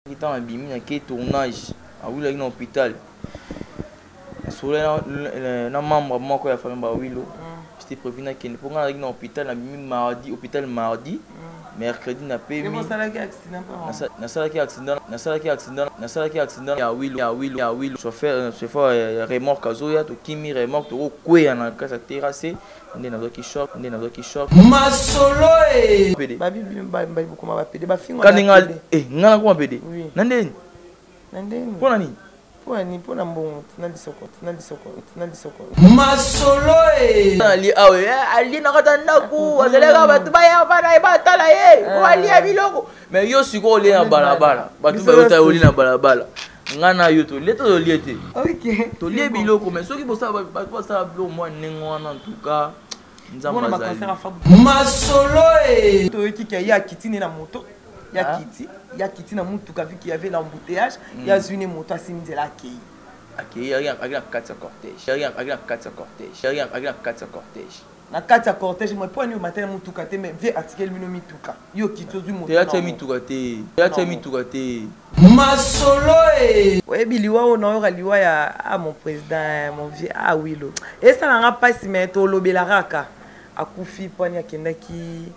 Dans la bimine, il y a tournage à l'hôpital. Sur les membres de la famille, j'étais prévu qu'il pour aller dans l'hôpital mardi, hôpital mardi, mercredi n'a pas mis. Accident à Will, chauffeur remorque à Zoya, to Kimi remorque, to quoi en a casa terrassé, on est dans qui choc, Ma solo et babi beaucoup ma pédé ba fingo. Kaninga ngana ko pédé. Nandeni. Pona ni? Pona mbongo, tunali soko. Ma solo e. Ali awe, ali na kata ndaku, azeleka batu baya bana batala ye. Ko ali abiloko. Mais yo siko ole na balabala. Batu ba yota ole na balabala. Ngana yo to leto to liete. OK. To lie biloko, mais soki bosa batu bosa bilo moi nengwana en tout cas. Ma solo et to qui a kitine na moto. Ya kiti na mutuka vu qu'il y avait l'embouteillage, il y a une moto à Simdela qui rien avec 4 cortège. Na 4 cortège moi point au matin mutuka te mais vie article mino mituka. Yo kito du moto. Ya mituka te. Ma solo et ouais biliwa on aura liwa ya mon président mon vieux Wilo. Et ça n'a pas si mais to lobela raka akufi point ya kendaki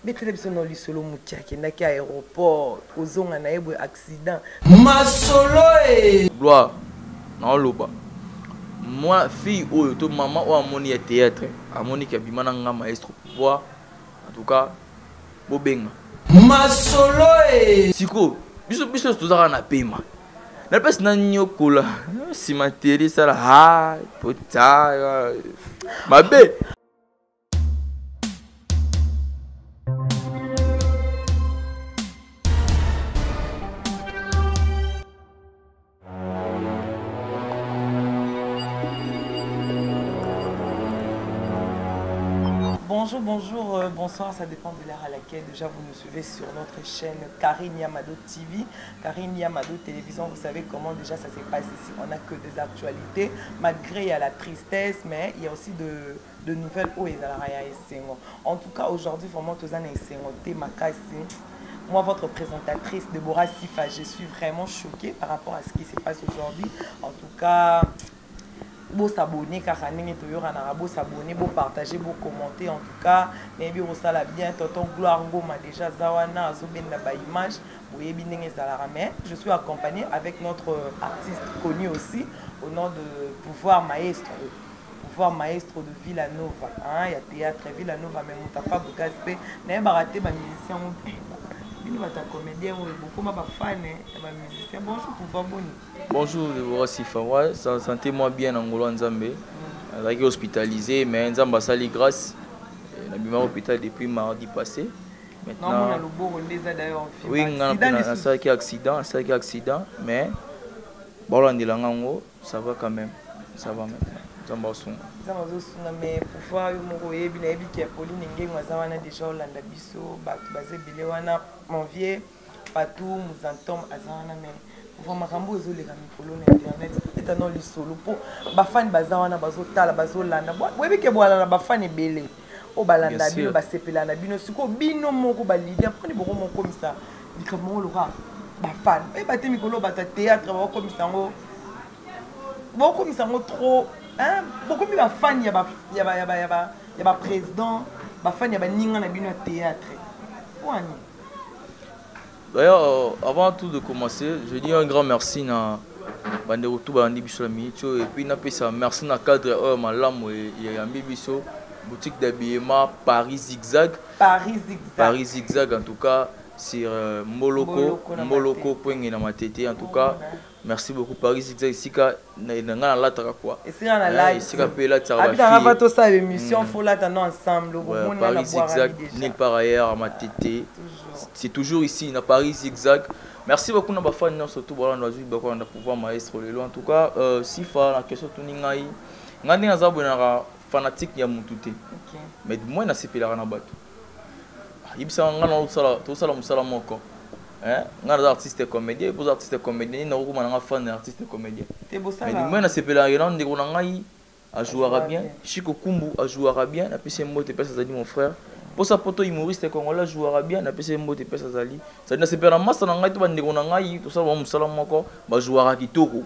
Betele biso no lisolo mutia kendaki à aéroport ozonga na yebwe accident. Ma solo et gloire na loba. Moi fille oyo to maman o amoni ya théâtre, amoni ki abimana nga maestro pouvoir. En tout cas, bobenga. Ma solo et siko biso tozaka na pema. Na pesa na nyokola. Si materi sala ha pota mabe. Bonjour, bonsoir, ça dépend de l'heure à laquelle déjà vous nous suivez sur notre chaîne Karine Yamado TV, Karine Yamado Télévision. Vous savez comment déjà ça se passe ici, on n'a que des actualités, malgré il y a la tristesse, mais il y a aussi de nouvelles où il y a. En tout cas, aujourd'hui, vraiment, tous les moi, votre présentatrice, Deborah Sifa, je suis vraiment choquée par rapport à ce qui se passe aujourd'hui. En tout cas, vous s'abonner car vous s'abonner, vous partager, vous commenter. En tout cas, mais bien bien. Tonton Gloire Ngoma déjà Zawana Azobenda ba image. Je suis accompagné avec notre artiste connu aussi au nom de Pouvoir Maestro. Pouvoir Maestro de Villanova. Il y a théâtre Villanova, mais mon papa Bougaspe n'a pas raté ma musicien. Comédien beaucoup ma fan musicien. Bonjour Pouvoir Boni. Bonjour Deborah Sifa. Ouais, sentez-moi bien en Angola Nzambe. J'ai hospitalisé mais Nzamba sali grâce. On a mis à l'hôpital depuis mardi passé. Maintenant oui, on a un accident mais bon on est ça va quand même. Ça va maintenant. Mais pouvoir mon vieux Patou Mouzantom Azana mais pour makambo ezoleka mikolo na internet etano lisolo po bafani bazawana bazotala bazolanda boyebi ke boala na bafani ebele o balanda bino basepela na bino siko bino moko balida poni boko moko komisa likambo loka bafani e bate mikolo bata théâtre boko komisa ngo trop hein boko mi bafani ya ba président bafani ya baninga na bino ya théâtre wani. D'ailleurs, avant tout de commencer, je dis un grand merci à Bandero Bandi Bisolami et puis merci à cadre Malam et Yambi Biso, boutique d'habillement Paris Zigzag. Paris Zigzag en tout cas sur Moloko point na matete en tout cas. Merci beaucoup Paris Zigzag ici na la tara quoi. Et c'est na live. Ici ka pe la tara. Abi na to ça émission faut là ensemble. Paris Zigzag nulle part ailleurs à matete. C'est toujours ici na Paris Zigzag. Merci beaucoup na ba fan surtout voilà on va pouvoir maestro lelo en tout cas Sifa la question tout ningai. Ngandi na zabona fanatique ya mutute. OK. Mais moi na sepela na bato. Ibisa ngana to sala musala moko. Hein, on a des artistes comédiens, des artistes comédiens, nous avons des fans d'artistes comédiens. Mais moi, je sais pas, a joué bien, Chico Kumbu a joué bien, et puis c'est moi, mon frère, pour ça poto humoriste congolais jouera bien na pese mbote pesa zali ça na sepera massa na ngai to bandeko na ngai to ça ba musala moko ba jouera kitoko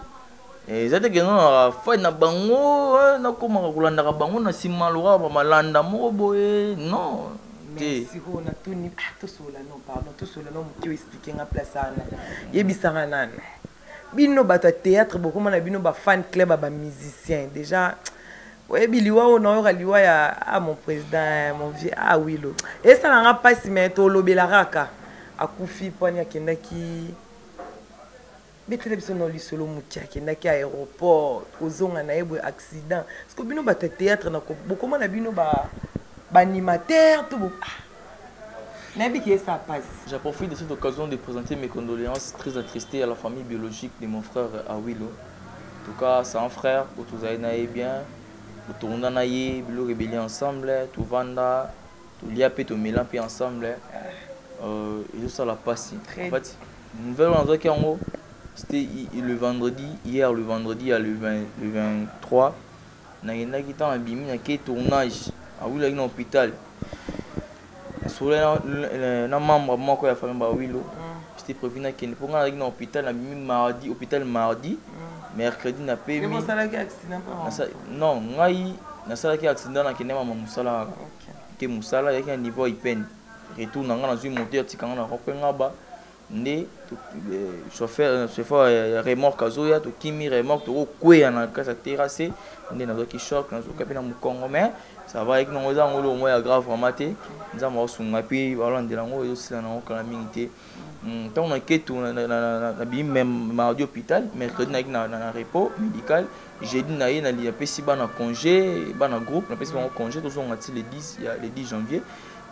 ezate ke non fa na bango na koma kolanda ka bango na simalora ba malanda moko boye non merci on a tout ni tout cela non pardon tout cela non tu expliquer en place ana yebisanga nana bino bato théâtre beaucoup na bino ba fan club ba musicien déjà ouais biliwa on aura liwa ya mon président mon vieux Wilo et ça n'a pas si mais to lobela raka akufi poni akendaki betele biso no lisolo mutia akendaki à aéroport kozonga na yebwe accident parce que bino bato théâtre na beaucoup na bino ba animateur tout ça passe. Je profite de cette occasion de présenter mes condoléances très attristées à la famille biologique de mon frère Awilo. En tout cas, c'est un frère, pour tous les bien, pour tout le monde rébellion ensemble, tout vanda, tout liapé, tout mélampé ensemble. Et tout ça la passe. En fait, nouvelle endroit qui en haut, c'était le vendredi, hier le vendredi, le 23, on a un tournage à Awilo dans l'hôpital. Sur un membre de la famille Bawilo, j'étais prévu pour aller dans l'hôpital mardi, hôpital mardi, mercredi n'a pas mis. Non, na sala ki accident na kene mama musala ke musala avec un niveau ipen. Retour na nga na zui moteur tikanga na kopenga ba nde chauffeur remorque azoya to kimi remorque to kwe na kasa terrasse nde na zo ki choc na zo kapina mukongo mais ça va avec nous au moins grave ramaté nous avons sunga puis voilà de la ngo aussi na okala mingi tant on a que tout na bi même mardi hôpital mercredi na repos médical jeudi na na li pesi ba na congé ba na groupe na pesi ba congé tous on a le 10 janvier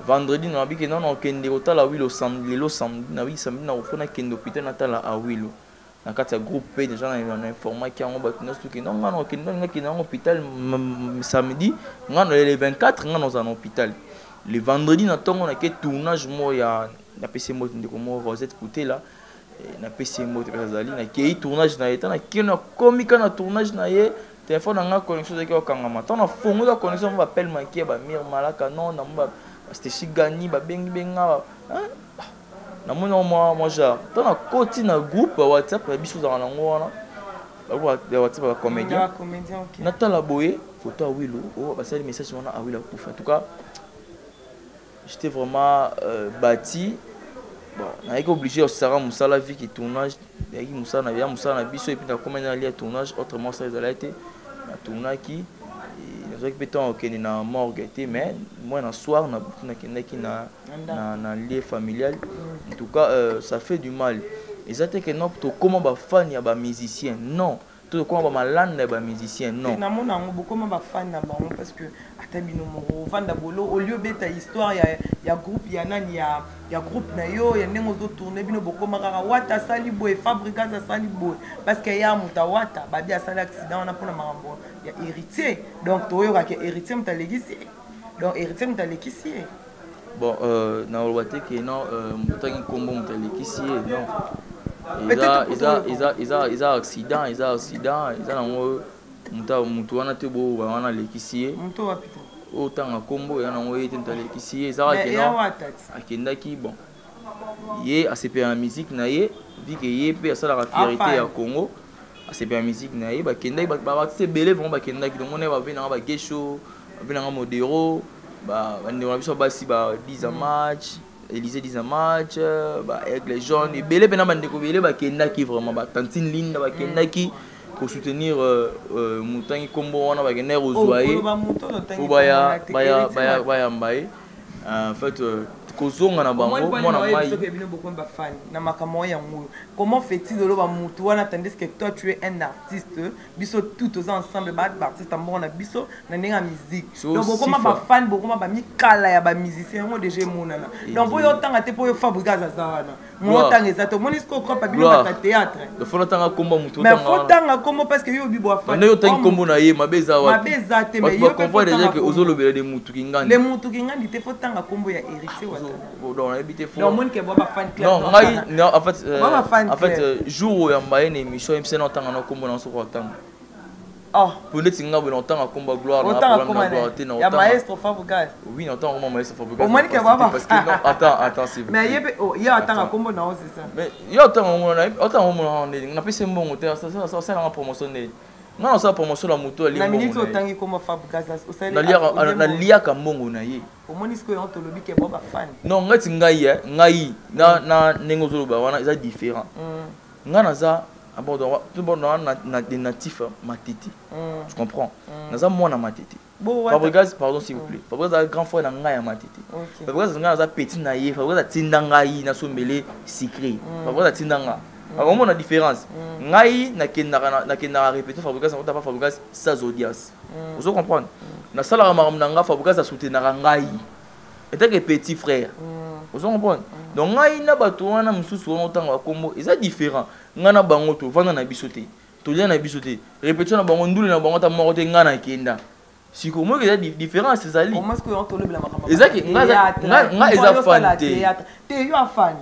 vendredi na bi que non on kende hôtel à Wilo samedi na oui samedi na ofona kende hôpital na tala à Wilo na kati ya groupe pe déjà na informa ki yango bato nyonso toke non ngana okende ngaki na hôpital samedi ngana le 24 ngana oza na hôpital le vendredi na tongo na ke tournage mo ya na PC mo ndeko mo Rosette Koutela na PC mo te bazali na ke tournage na eta na ki na komika na tournage na ye téléphone nga connexion zaki okangama tant na fongo la connexion ba appel manqué ba mir malaka non na ba c'était chigani ba bengi benga na moi genre dans la côté na groupe WhatsApp biso za na ngwana ba WhatsApp ba comédien Natala Boye photo à Wilo ba sali message wana à Wilo pour en tout cas j'étais vraiment bâti bon na été obligé de Sarah Moussa la vie qui tournage yaki Moussa na biso et puis na comment na lié tournage autrement ça allait été na tournage qui nous pétant que na morgue était mais moi na soir na lié familial en tout cas ça fait du mal et ça que non to comment ba fan ya ba musicien non to comment ba malanda ba musicien non na mona ngo comment ba fan na ba parce que atabino mo vanda bolo au lieu beta histoire ya groupe ya nani ya groupe na yo ya nengo zo tourner bino bokoma kaka wata sali boy fabrika za sali boy parce que ya muta wata ba bia sali accident on a pona marambo ya héritier donc to yo ka héritier mutalekisi donc héritier mutalekisi bon na olwate que non mutangi kombo mutalekisi non ils accident ils ont mutu wana te bo wana lekisi mutu wapita otanga kombo ya nango yete mutalekisi ezaka ke non akendaki bon ye asepe na musique na ye vu que ye pe asalaka fierté ya Congo asepe na musique na ye bakendaki baartiste ebele vraiment bakendaki donc on ba venanga ba Gesho ba venanga Modero ba ndeko na biso basi ba 10 à match Élysée 10 à match ba Aigle Jaune ebele pena bandeko ebele bakendaki vraiment ba Tantine Linda bakendaki pour soutenir Moutangi Kombo wana bagender ozoaye ou baya mbaye en fait kozonga na bango mona mai na makambo ya nguyo comment fait-il de loba mutu wana tandis que toi tu es un artiste biso tout aux ensemble ba artiste ambo na biso na nenga musique donc comment ba fan bokoma ba mikala ya ba musicien ngo déjà monana donc boyo tanga te boyo fabrica za wana mo tanga exacto monisco ko pa bino ba théâtre de fona tanga kombo mutu mais faut tanga kombo parce que yo bibo fan na yo tanga kombo na ye mabeza wa mabeza te mais yo comprendre déjà que ozolobela de mutu kingandi le mutu kingandi te faut tanga kombo ya héritier wa donc habité fort non mon ke boba fan club non en fait jour où yamba une émission MC na tanga na kombo na soko tanga Oh. Pour les tinga bon autant à combat gloire na gloire il y a maestro Fabregas. Oui, autant comme maestro Fabregas. Au moins que parce que non attends s'il vous plaît. Mais il y a autant à combat non c'est ça. Mais il y a autant on a payé bon hôtel ça la promotion non ça promotion la moto ali. Na minute autant comme Fabregas au sein na lia ka mbongo na ye. Au moins ce que on te lobi ke boba fan. Non ngati ngai na nengo zoloba wana ça différent. Ngana za tout bon na des natifs matiti. Tu comprends? Naza mwana matiti. Fabregas pardon s'il vous plaît. Fabregas grand frère na ngai ya matiti. Fabregas nga za petit na ye, Fabregas tinda ngai na sombele secret. Fabregas tinda nga. Alors on a différence. Ngai na kenda répéter Fabregas on pas Fabregas sans audience. Vous comprenez? Na sala ka maram nga Fabregas a soutenir ngai. Et que petit frère. Vous comprenez? Donc ngai na bato wana mususu wana tanga kombo, c'est différent. Ngana bango to vanda na bisoté to lia na bisoté répétition na bango ndule na bango ta moko te ngana kenda siko mo que différence c'est ali comment est-ce que on to le bla makamba exact nga eza fan te yo a fan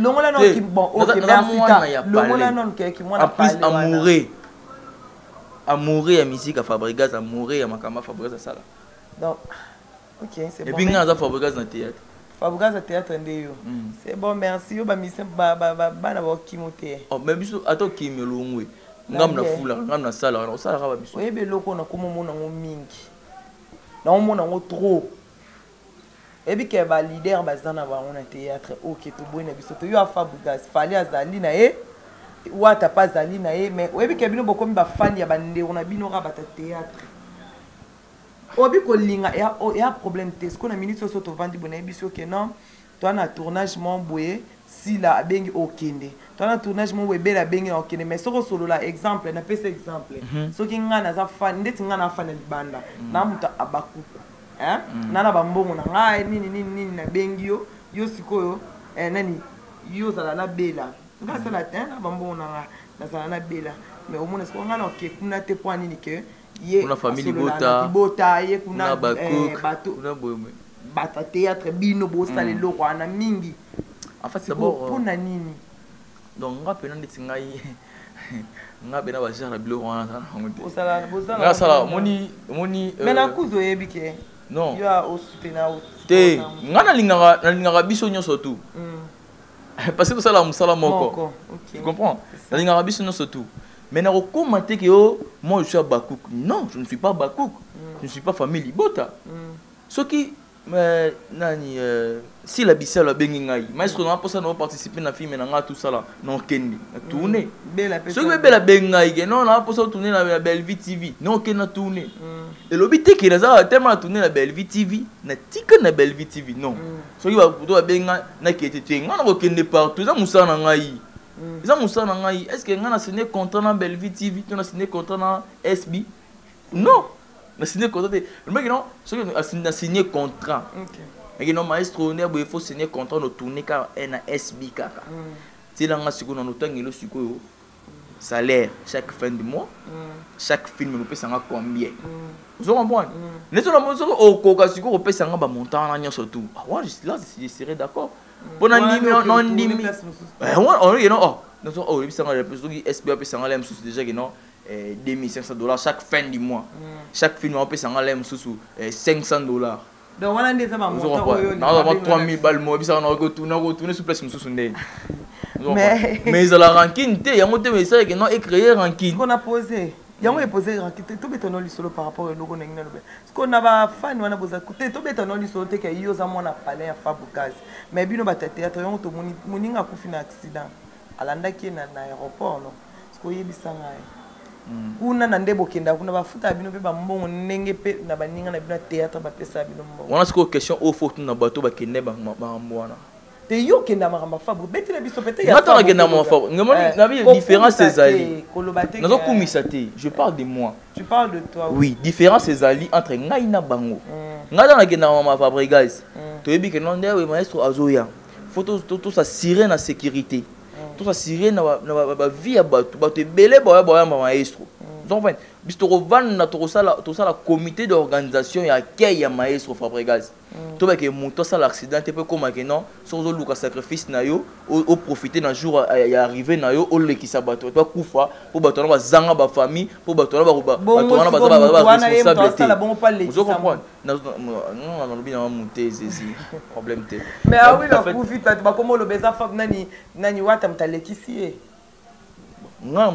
longola non ki bon OK merci longola non ki moi na plus amoureux ya musique à Fabregas amoureux ya makamba Fabregas sala donc OK c'est bon et puis nga za Fabregas na théâtre Fabregas théâtre ndeyo. C'est bon merci yo ba mission ba na ba kimote. Oh mais biso ato kimelo ngam na fula ngam na sala na sala ba biso. Oyebe loko na komo mona ngo mingi. Na mona ngo trop. Ebi ke ba leader bazana ba on théâtre OK to boy na biso to yo Fabregas fali azali na e wata pas azali na e mais oyebi ke bino bokomi ba fan ya bande on a bino ra bata théâtre. Obi ko linga ya problème te ce qu'on a minute so to vandi bona biso ke non toi na tournage mon boye si la bengi okende toi na tournage mon boye bela bengi okende mais soko solo la exemple na pese exemple so ki ngana za fan ndeti ngana fan banda na muta abakuku nana bambongo na ngai nini na bengi yo sikoyo nani yo zala na bela ngasa la na bambongo na ngai na zala na bela mais au moins ce qu'on ngana ke kuna te point nini ke kuna famille bota ye kuna bato bata théâtre bino bo sale loko ana mingi en fait c'est bon pour na nini donc nga pena ndeti ngai nga bena ba jara bilo wana sana ngote osala nga sala moni mais na kuzo yebike non yo a osutena o te nga na lingaka biso nyonso tout parce que ça la musala moko tu comprends na lingaka biso nyonso tout. Mais na commenter que moi je suis à Bakouk. Non, je ne suis pas à Bakouk. Je ne suis pas famille Libota. Ce qui nani si la bissa la bengi ngai. Maestro na posa na participer na film na nga tout ça là. Non kendi. Na tourner. Ce que bela bengi ngai non na posa tourner na Belle Vie TV. Non ken na tourner. Et l'obité que ça tellement tourner la Belle Vie TV, na tika na Belle Vie TV non. Ce qui va pour bengi na kete nga na kende partout ça musa na ngai. Ils ont moussé na ngai. Est-ce que ngana signé contrat na Belle Vie TV, tu as signé contrat na SB? Non. Na signé contrat. Le mec non, ce que a signé contrat. OK. Mais non maestro ne il faut signer contrat no tourner car na SB kaka. Tu là nga siko na notangelo siko salaire chaque fin de mois. Chaque film nous paye ça combien? Vous comprenez? Les autres monzo au koka siko paye ça ba montant na nyonso tout. Ah ouais, là je serais d'accord. Bon non ndimi on you know oh le bisanga le plus SBA peut s'engaler même sous déjà que non $2,500 chaque fin du mois chaque film on peut s'engaler même sous $500 donc on a des ça montant non 3000 balles moi bisanga on retourner sur place sous ndé mais ils ont la rancune té yango té mais ça que non et créer rancune qu'on a posé yango est posé rancune tout béton li solo par rapport au logo ngina lobe ce qu'on a ba fan wana boza côté tout béton li solo té que yo za mona palais ya Fabregas mais bino ba théâtre yango to moninga ku fina accident alanda ki na aéroport non ce ko yebisanga kuna na ndebo kenda kuna bafuta bino pe ba mbongo ndenge pe na baninga na bino théâtre ba pesa bino mbongo wana ce ko question au faut na bato ba kende ba mbwana te yo kenda makamba Fabregas beti na biso pete ya ngata na kenda makamba Fabregas ngamoni na bi différence ezali nazo kumisa te je parle de moi tu parles de toi oui différence ezali entre ngai na bango ngata na kenda makamba Fabregas to yebi ke non ndewe maestro azoya faut tout ça sirène na sécurité tout ça sirène na ba vie ya bato ebele ba maestro Donc, bis tokovanda tosala comité d'organisation ya kei ya maestro Fabregas. To ba ke moto sala accident te pe koma ke non so luka sacrifice na yo o profiter na jour ya arrivé na yo o lekisa bato pa kufa po bato na bazanga ba famille po bato na ba responsabilité. Vous comprenez? Non lobi na monter zezi problème te. Mais ah oui la profite ba komo lo beza fab nani wata mtalekisi.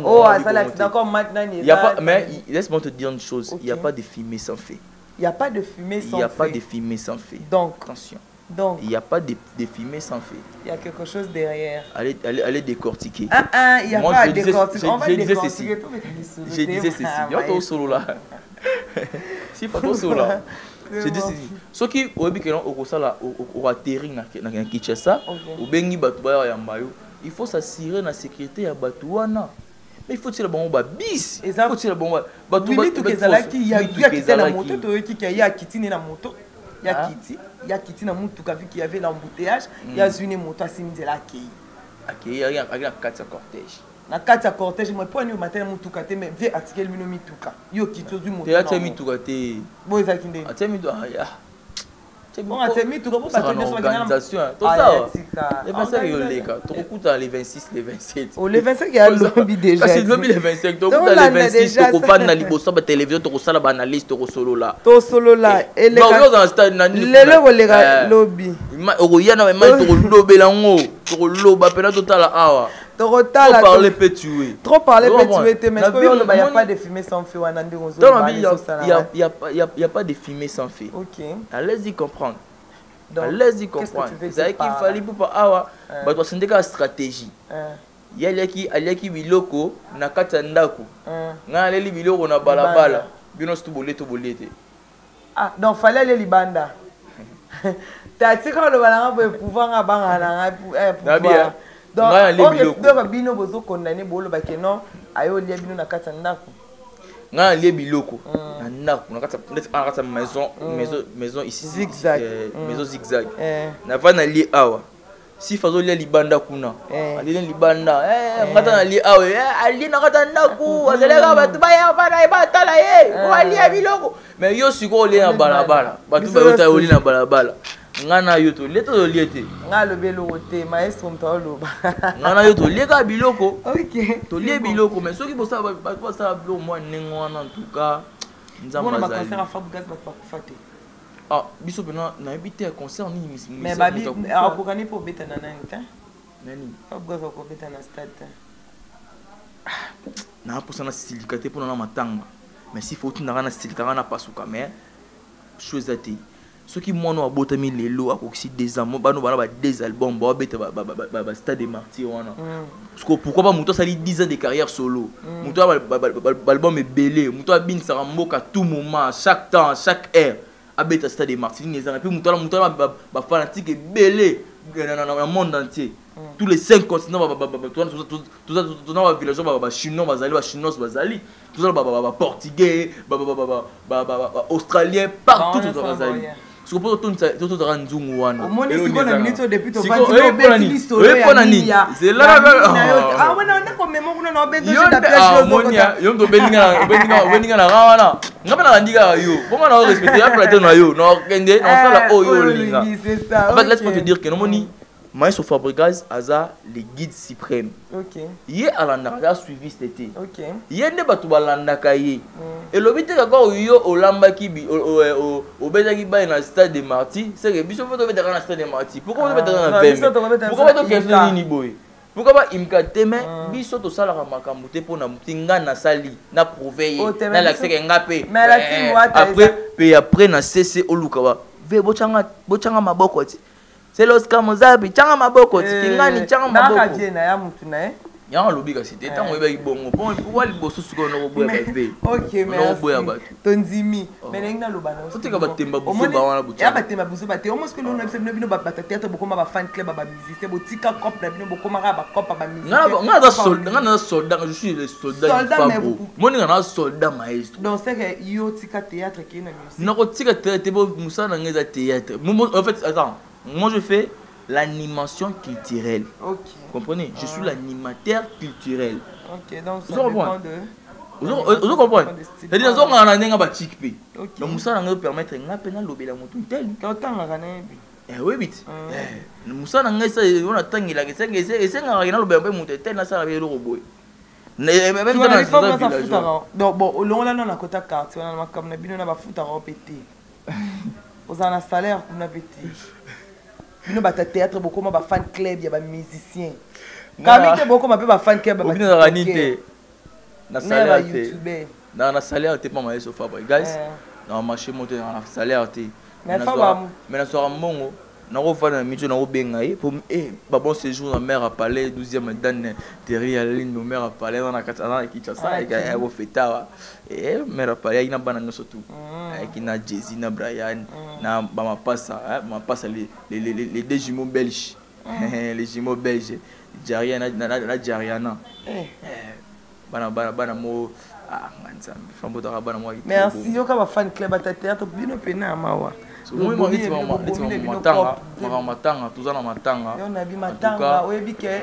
Oh, ça l'accident comme maintenant. Il y a pas, mais laisse-moi te dire une chose, il n'y a pas de fumée sans feu. Il n'y a pas de fumée sans feu. Il n'y a pas de fumée sans feu. Donc, attention. Donc, il n'y a pas de fumée sans feu. Il y a quelque chose derrière. Allez décortiquer. Il n'y a pas à décortiquer. Je disais ceci. Je disais ceci. Il y a un solo là. Si pas solo là. Je dis ceci. Ce qui au atterri na Kinshasa, au bengi batuba ya mbayo. Il faut s'assurer la sécurité à Batouana. Mais il faut que le bon bis. Il faut que le bon Batouana. Il y a quitté la moto, il y a quitté la moto. Il y a quitté la moto qui avait l'embouteillage. Il y a une moto à Simdela qui. Il y a 4 cortège. Na 4 cortège, moi pour nous matin moto kate mais vieux article mino mituka. Yo quitté du moto. Tu as mis tout kate. Bon ça qui ndé. Tu as mis ya. Bon, tu as mis tout pour ça. Organisation. Tout ça. Les 25 les gars. Tu écoutes les 26, les 27. Oh, les 25 il y a lobby déjà. C'est lobby les 25. Tu écoutes les 26. Tu comprends na liboso ba télévision, tu reçois la analyse, tu solo là. To solo là. Et les gars dans stade na ni. Les gars lobby. Okoyana mais tu lobby là ngo. Tu loba pena total awa. Trop parler peut tuer. Trop parler peut tuer. Mais il n'y a pas de fumée sans feu. Dans la vie, il n'y a pas de fumée sans feu. Ok. Allez-y comprendre. Allez-y comprendre. C'est qu'il fallait pour avoir une stratégie. Il y a qui biloko na katandako. Na leli biloko na balabala. Bino stu bolete. Ah, donc fallait aller libanda. T'as dit quand le balanga pour pouvoir abanga pouvoir. Donc, on bino bozo condamné bolo ba kenon ayo lia bino na kata ndako. Nga lia biloko na ndako na kata maison ici zigzag maison zigzag. Na va na lia awa. Si fazo lia libanda kuna. Ali libanda ngata na lia awa ali na kata ndako azeleka batu ba ya bana ba tala ye ko lia biloko. Mais yo siko lia na balabala. Batu ba yo ta oli na balabala. Ngana yoto leto liete ngalo belo te maestro mtolo ngana yoto leka biloko. OK to lie biloko mais soki bosa ba ça biloko moi nengwana en tout cas nzamba za concert à Fabregas ba kufate ah biso pena na habité concert ni mais babi akokani po beta na nani Fabregas ko beta na stade na pour ça na silikate pour na matanga mais si faut tuna na silikaka na pasuka mais chose ati ceux qui m'ont abotami les lots à oxyde des amours bah nous voilà des albums bah bête bah stade des martyrs on a parce que pourquoi pas Mouto ça dit 10 ans de carrière solo Mouto album est belé Mouto a bin ça remboque à tout moment chaque temps chaque heure à bête stade des martyrs les et puis Mouto bah fanatique est belé dans le monde entier tous les 5 continents tout ça villageois bah chinois bah chinois bazali tout ça bah portugais bah australien partout tout ça bazali. Je comprends tout ça nzungu wana. Au moins c'est quoi minute depuis to vandi no l'histoire ya. C'est là ah ouais non comme même on a besoin de ah monia yo ndo beninga na wana. Ngapela kandika yo. Bonga na respecter la plateau na yo. No kende on sala oyo linga. C'est ça. En fait laisse-moi te dire que non moni Maestro Fabregas aza le guide suprême. OK. Yé alanda suivi cet été. OK. Yé ne batu balandaka ye. Et le bité kako yo olambaki bi o bezaki ba na stade de Marty, c'est que biso foto betaka na stade de Marty. Pourquoi on betaka na Vembe? Pourquoi pas to question nini boy? Pourquoi pas imka teme biso to sala makambo te pona mutinga na sali na prouver na l'accès ngape. Après na CC olukawa. Ve bochanga maboko ti. C'est l'Oscar Mozabi, tchanga maboko, tingani tchanga maboko. Na kadie na ya mutu na e. Ya lobi ka c'était tant oba ibongo. Pourquoi liboso suko na oboya ba ve. OK, merci. Tonzimi, menenga lobana. Sotika batemba buso ba wana bucha. Ya batemba buso bate. Almost que l'on a fait bino ba théâtre bokoma ba fan club ba musicien, botika cop na bino bokoma ba cop ba musicien. Ngana soldat, je suis le soldat du Fabo. Moni ngana soldat maestro. Donc c'est que yo tika théâtre qui na musique. Non, tika théâtre bo musa na ngeza théâtre. En fait, attends. Moi, je fais l'animation culturelle. OK. Vous comprenez? Je suis l'animateur culturel. OK, donc ça dépend de... Vous comprenez? C'est-à-dire que on a un batik pe. Donc Moussa n'a pas permettre un appel à l'obéla moto tel. Eh oui vite. Moussa n'a pas ça on attend il a que c'est rien l'obéla moto tel na ça avec le robot. Même dans la village. Donc bon, on a na kota quartier, on a comme na bino na ba foot à répéter. Aux en a salaire pour na péter. Bino ba théâtre beaucoup ma ba fan club, ya ba musicien. Kamite beaucoup ma pe ba fan club ba. Bino ranité. Na salaire te. Na salaire te pas maïs au Fabre. Guys, na marché monter na salaire te. Mais na soir mongo. Na refa na mijo na obenga pour ba bon séjour na mère à palais 12e dan derrière la ligne mère à palais na katana Kinshasa et au feta et mère à palais ina bana surtout avec na Jay-Z na Brian na ba ma passe les deux jumeaux belges les jumeaux belges Jariana na Jariana bana mo nzambe fambo ta bana mo merci yo ka ba fan club à théâtre bino pena mawa moi matanga tozana matanga on a bi matanga oyebi ke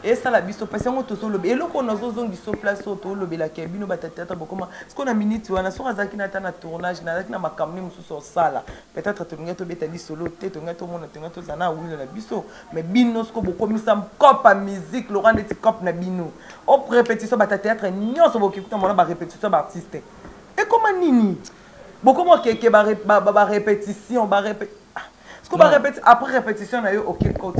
et ça la biso parce que on to solo et loko na zozong biso place to lobela ke bino batata bokoma ce qu'on a minute wana so azaki na tana tournage na azaki na makamni musu so sala peut-être to ngeto betali solo te to ngeto mona to ngeto zana wilo na biso mais bino sko bokomisa kopa musique Laurent de Tikop na bino au répétition batata nyonso bokikuta mona ba répétition ba artiste et comment nini beaucoup moins que ba répétition ba répétition ce qu'on va répéter après répétition na yo OK quoi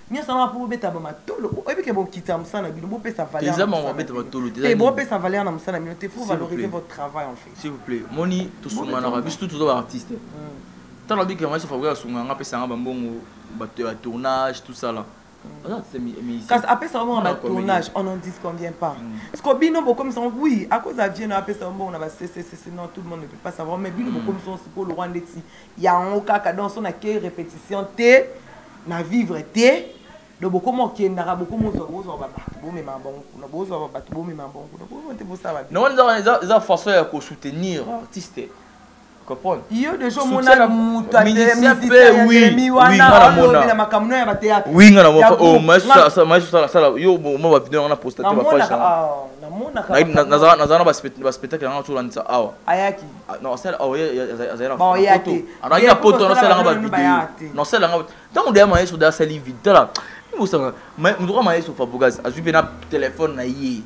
ni ça va pour beta ba matolo et puis que bon quitter am sana bino bo pesa valeur déjà mon beta matolo déjà et bon pesa valeur na msana bino te faut valoriser votre travail en fait s'il vous plaît moni to suma na bis tout ba artiste tant la bi que moi se fabrique suma nga pesa nga ba mbongo ba tournage tout ça là. Quand après ça on a tournage, on n'en dit qu'on vient pas. Parce que bino beaucoup comme ça oui, à cause avion après ça on a c'est non tout le monde ne peut pas savoir mais bino beaucoup comme ça pour le rendre ici. Il y a un cas dans son accueil répétition T na vivre T donc beaucoup mo qui ndara beaucoup mo zo ba bo me mambon na bo zo ba bo me mambon donc on te ça va. Non ils ont façon à soutenir artiste. Comprendre. Yo déjà mon ala muta oui wana makamno ya bateatre. Oui ngana mo oh mais ça yo mo ba vidéo on a posté sur la page. Na ba spectacle na to lanisa awa. Ayaki. Non ça azera. Bon yaki. Alors il y a poto na sala ba vidéo. Non sala nga. Tant on dema sur da sali vidéo là. Mo ça mais on doit mailler sur Fabugaz. Ajubi na téléphone na yi.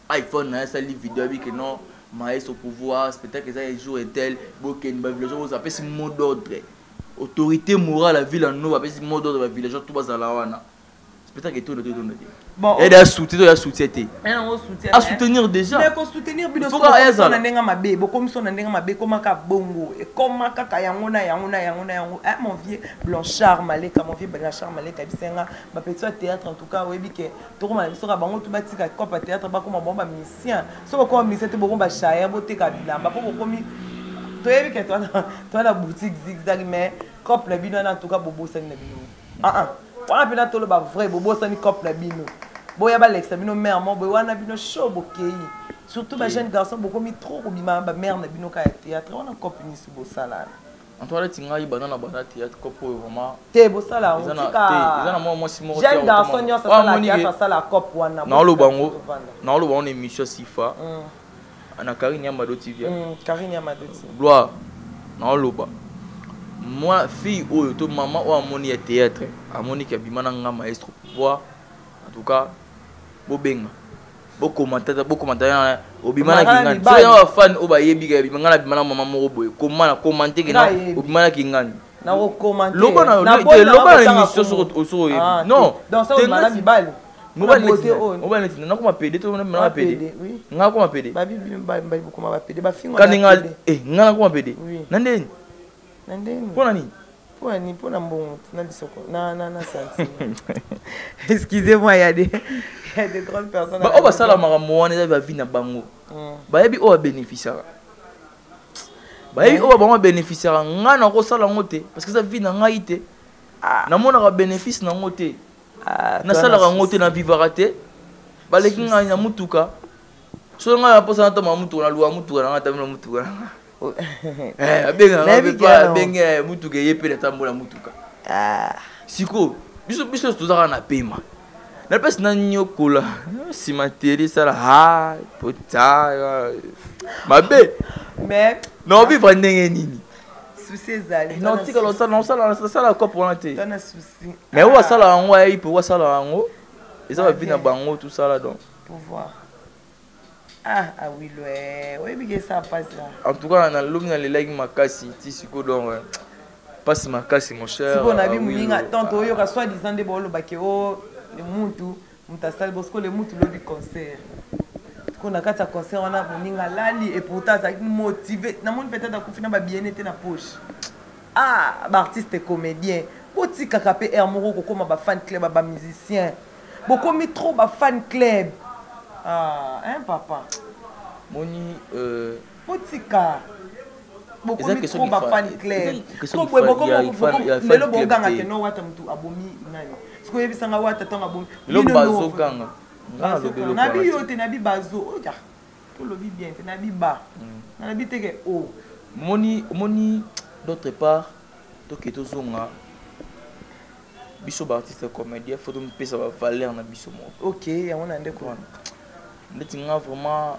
iPhone na sali vidéo bi que non. Maïs au pouvoir, peut-être que ça un jour est tel, Boken, village, vous appelez ce mot d'ordre. Autorité morale, la ville en nous, appelez ce mot d'ordre, la village, tout va à la wana. Peut-être que tout le monde bon, et à soutenir, à soutenir déjà. Mais pour soutenir, bien sûr, on a n'enga mabé, beaucoup sont n'enga mabé, comment ka bongo, et comment ka yangona, mon vieux Blanchard Maleka, mon vieux Blanchard Maleka, bisenga, ma petit théâtre en tout cas, oui, que tout le monde sera bango, tout bâti ka cop théâtre, pas comme un bon musicien, soit comme musicien, te bon bachaya, beauté kabila, pas pour comme toi, oui, que toi la boutique zigzag, mais cop la bino en tout cas, bobo ça n'a bino. On a bien tout le vrai bobo ça ni cop la bino. Boya ba l'ex bino mère mon boy wana bino show bokei. Surtout ba jeune garçon beaucoup mi trop bima ba mère na bino ka théâtre on a copini sur bo sala. Antoine tinga yi banana bana théâtre copo vraiment. Te bo sala on tika. Ils en moi si mo jeune garçon nyo ça sala théâtre sala cop wana. Na lo bango. Na lo bango émission Sifa. Ana Karine Yamado TV. Karine Yamado TV. Gloire. Na lo ba. Moi fille ou to maman ou amoni ya théâtre amoni ki abimana nga maestro pouvoir en tout cas bo benga bo commentaire obimana ki ngani so ya fan o ba yebi ka bimanga na bimana maman mo boye commenter ki na obimana ki ngani na ko commenter loba na émission sur non dans ça on a bibali Oba neti na ko ma PD to na ma PD nga ko ma PD ba bibi ba ko ma PD ba fingo kaninga nga ko ma PD nandeni Nandeni. Pour bon, excusez-moi, il y a des grandes personnes. Bah, on va ça la maramoine, elle va venir bango. Bah, ebi on va bénéficier. Bah, ebi on va bénéficier. Nga na ko sala ngote parce que ça vient na ngaite. Na mona ka bénéfice na ngote. Na sala ka ngote na vivaraté. Ba leki nga na mutuka. So nga po sa na mutuka na luwa mutuka na ta mutuka. Benga mutuka yepe na tambola mutuka. Siko biso tozaka na pema. na pesi na nyokola simateri sala ha pota mabe mais non vivre ndenge nini souci ezali non tika lo sala ko pour te tana souci mais wa sala ngo ai pour sala ngo eza ba vie na bango tout ça là donc pouvoir ah oui oui mais ça passe là en tout cas na lobi na lelaki makasi ti siko donc passe makasi mon cher siko na bi muninga tanto oyo ka soit disant de bolo bake o le mutu mutasal bosco le mutu lobi concert qu'on a quatre concert on a muninga lali et pourtant ça motivé na monde peut-être akufina ba bien été na poche ah ba artiste comédien boti kakape air moko kokoma ba fan club ba musicien bokomi trop ba fan club. Ah, hein, papa? Moni, Potika. Beaucoup de trop fan clair. Trop beaucoup mais le bon gars que no wata mtu abomi nani. Siko yebi sanga wata tonga abomi. Le bazo kanga. Na bi yote na bi bazo. Oja. To lo bi bien, na bi ba. Na bi teke o. Moni d'autre part, to ke to zonga. Biso ba artiste comédien, faut me payer ça va valeur na biso mo. OK, ya on ande ko. Ndeti nga vraiment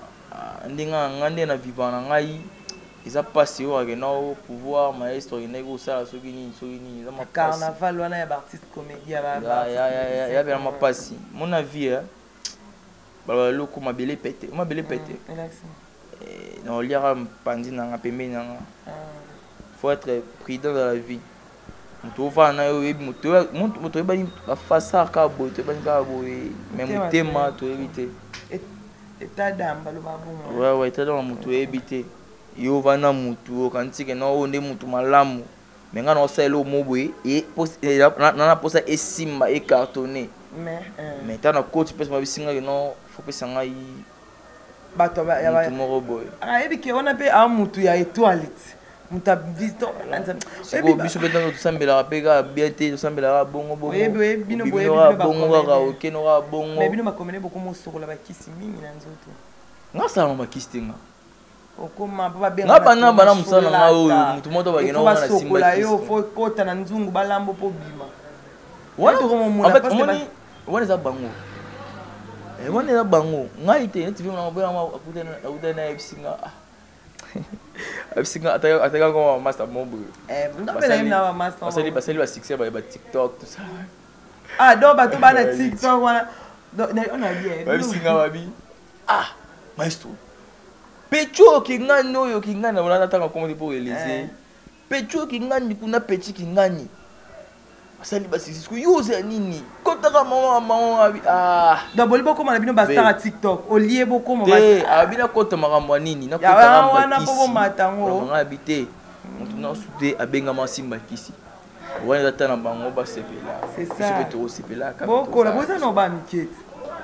ndinga ngande na vivant na ngai. Ils ont passé au Ageno pouvoir maestro inego ça soki ni za ma carnaval wana ya artiste comédien ba ya bien ma passi mon avis ba loko mabele pété non liara pandi na pembe na faut être prudent dans la vie muto va na yo muto ba ni face ka bo to ba ni ka bo mais mutema to éviter état d'âme ba lo ba bon ouais état d'âme muto éviter yo vana mutu okantike na onde mutu malamu menga no selo mobwe et na posa esimba e cartonné mais tana coach pesa mabisinga no faut pesa ngai bato ya ba moro boy ebike wana pe a mutu ya étoile muta visto siko biso betanga tusambela rapeka bien te tusambela bongo bongo bino bongo ka okeno ka bongo mais bino makomene beaucoup mosokola ba kisi mingi na nzoto ngasa ma kistinga okoma baba benga nga bana bana musana nga oyo mutu moto bagena wana simba la yo fo kota na nzungu balambo po bima wana to mo la parce que wana za bango wana za bango nga ite nti vima na boya ma akutana na ebisinga ebisinga ataka ko master mobo ngapela ina master basali ba succès ba TikTok tout ça donc bato bana TikTok wana on a bien ebisinga babi maestro Pecho kingani oyo kingani wala tanga comment pour réaliser Pecho kingani kuna pechi kingani asali basisi ko use nini kotaka mama d'abord boko mala bino ba star TikTok olie boko mama abina kota makambo nini na kota wana boko matango nga habité mutu na soute abenga masimba kisi wana tana bango ba sepela c'est ça to sepela ka boko la boza no ba mikete.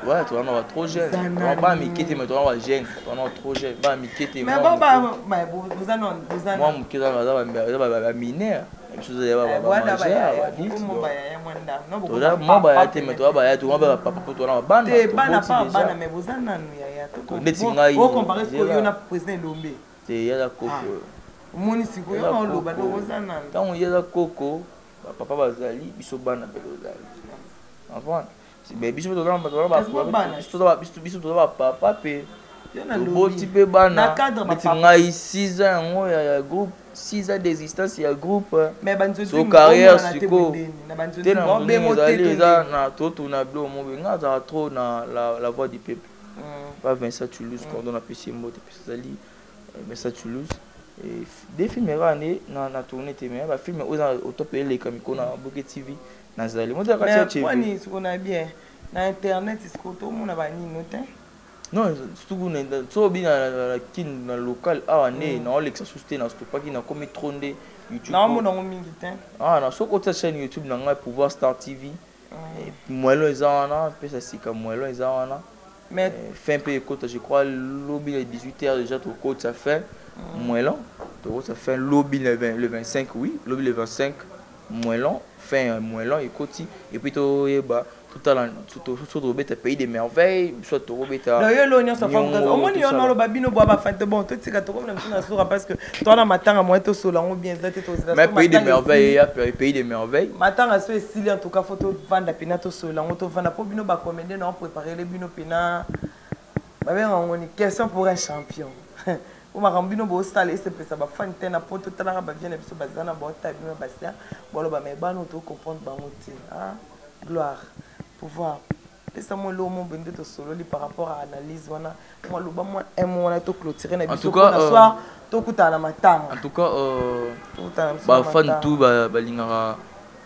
Ouais, tu vas trop jeune. Tu vas pas m'inquiéter, mais tu vas jeune. Tu vas trop jeune. Pas m'inquiéter. Mais bon, vous en moi, mon kid, va mineur. Même chose, il va mais biso to ba papa pe boti pe bana ngai 6 ans ya groupe 6 ans d'existence ya groupe mais so carrière siko tena mbezali za na toto na blo mo nga za trop na la voix du peuple pas Vincent Toulouse quand on a pêché mot et puis Vincent Toulouse et des films rane na tourner témé ba film au top les kamiko na Bouquet TV nazali mo taka tchétché mais ce qu'on a bien na internet est-ce que tout monde va ni noter non surtout na so bina la kin na local ne na Alexa susté na stop pas qui na comme tronde YouTube na mo na mingi ten na so ko chaîne YouTube na ngai Pouvoir Star TV et moelo ezana pe ça sika moelo ezana mais fin peu écoute je crois lobby les 18h déjà tout coach ça fait moelo tout ça fait lobby le 25 oui lobby le 25 moelon fin moelon et koti et puis to yeba tout au pays des merveilles, soit au bêta. D'ailleurs, l'oignon, ça fait au moins, il y a un babino bois, bon, tout ce que parce que toi, dans matin, à moi, tout seul, on bien, mais pays des merveilles, pays des merveilles. Matin, à ce style, en tout cas, faut vendre la pina, tout seul, on te vend la bino, bah, commander, non, préparer les bino pina. Bah, bien, on a une question pour un champion. Ou ma rambino bo style c'est ça ba fanté na poto tala ba bien biso bazana bo ta bino bastia bolo ba me ba no to comprendre ba moti ah gloire pouvoir et ça moi lo mon bende to solo li par rapport à analyse wana moi lo ba moi un mois to clôturer na biso ko na soir to kuta na matanga en tout cas ba fan tout ba lingara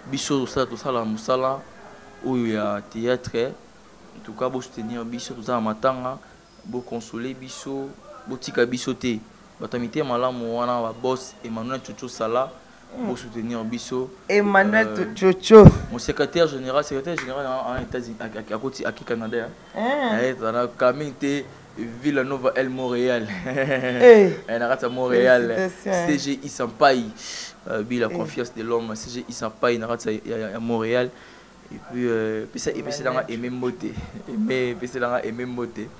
biso to sala musala ou ya théâtre en tout cas bo soutenir biso to sala matanga bo consoler biso botika biso te batamité malamu wana ba boss Emmanuel Chocho Sala pour soutenir biso Emmanuel Chocho mon secrétaire général en États-Unis à Canada dans la communauté Villanova El Montréal et à Montréal CGI Sampaï la confiance de l'homme CGI Sampaï à Montréal et puis c'est dans la même moté mais c'est dans la même moté.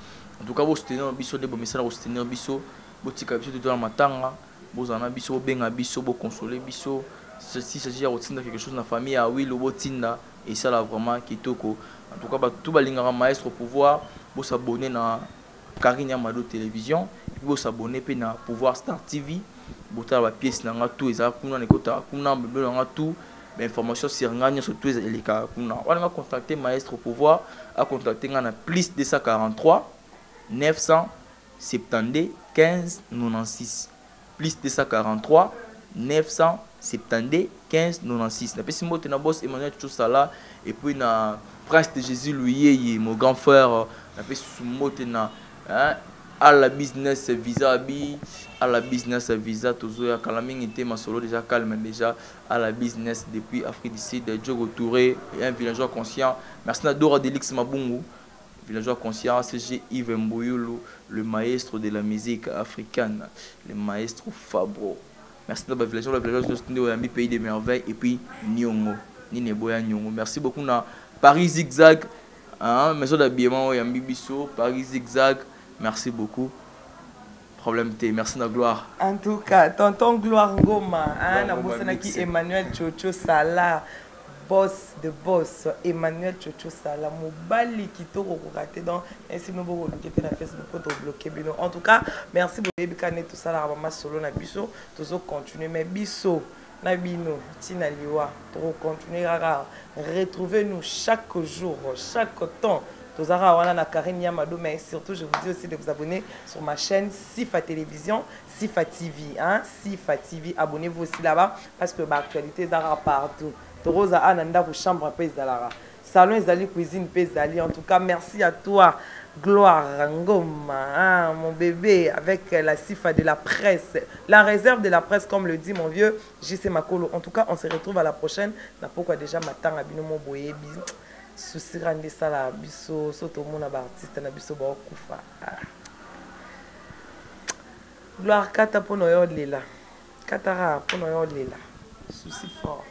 En tout cas, vous soutenez biso de bomisa vous soutenir biso botika biso tout dans matanga bozana biso benga biso bo consoler biso si s'agit de retenir quelque chose dans la famille à oui le botinda et ça là vraiment kitoko. En tout cas tout balingara maestro pouvoir bo s'abonner na Karine Yamado télévision puis bo s'abonner pe na pouvoir Star TV bota la pièce na tout ezala kuna nekota kuna bebelo na tout mais information sur nganya surtout les cas kuna on va contacter maestro pouvoir à contacter na plus 243 972 15 96 plus 243 972 15 96 na pesi mote na boss Emmanuel Chosala et puis na Prince de Jésus Louis mon grand frère na pesi mote na à la business visa bi à la business visa toujours ya kalamingi te masolo déjà calme déjà à la business depuis Afrique du Sud Diogo Touré et un villageois conscient merci na Dora Delix Mabungu villageois conscient, c'est Yves Mboyoulou, le maestro de la musique africaine, le maestro Fabro. Merci de villageois de pays des merveilles et puis Nyongo, Nineboya Nyongo. Merci beaucoup na Paris Zigzag, maison d'habillement Yambi Bisso, Paris Zigzag. Merci beaucoup. Problème T, merci na gloire. En tout cas, tonton Gloire Ngoma, na bosanaki Emmanuel Chocho Sala. Boss de boss Emmanuel Chocho Sala mobali kitoko ko raté donc ainsi nous beaucoup bloquer na Facebook pour bloquer bino en tout cas merci pour bikane tout ça la mama solo na biso toujours continuer mais biso na bino tina liwa pour continuer à retrouver nous chaque jour chaque temps tous wana na Karine Yamado mais surtout je vous dis aussi de vous abonner sur ma chaîne Sifa Télévision Sifa TV Sifa TV abonnez-vous aussi là-bas parce que bah actualité zara partout Rosa Ananda pour chambre Pesalara. Salon Ezali cuisine Pesali. En tout cas, merci à toi, Gloire Ngoma, mon bébé, avec la Sifa de la presse, la réserve de la presse, comme le dit mon vieux JC Makolo. En tout cas, on se retrouve à la prochaine. Na pourquoi déjà matin à Binomo Boye, souci grande sala, biso, soto mon artiste, na biso ba kufa. Gloire Kata pour Noyo Lela. Katara pour Noyo Lela. Souci fort.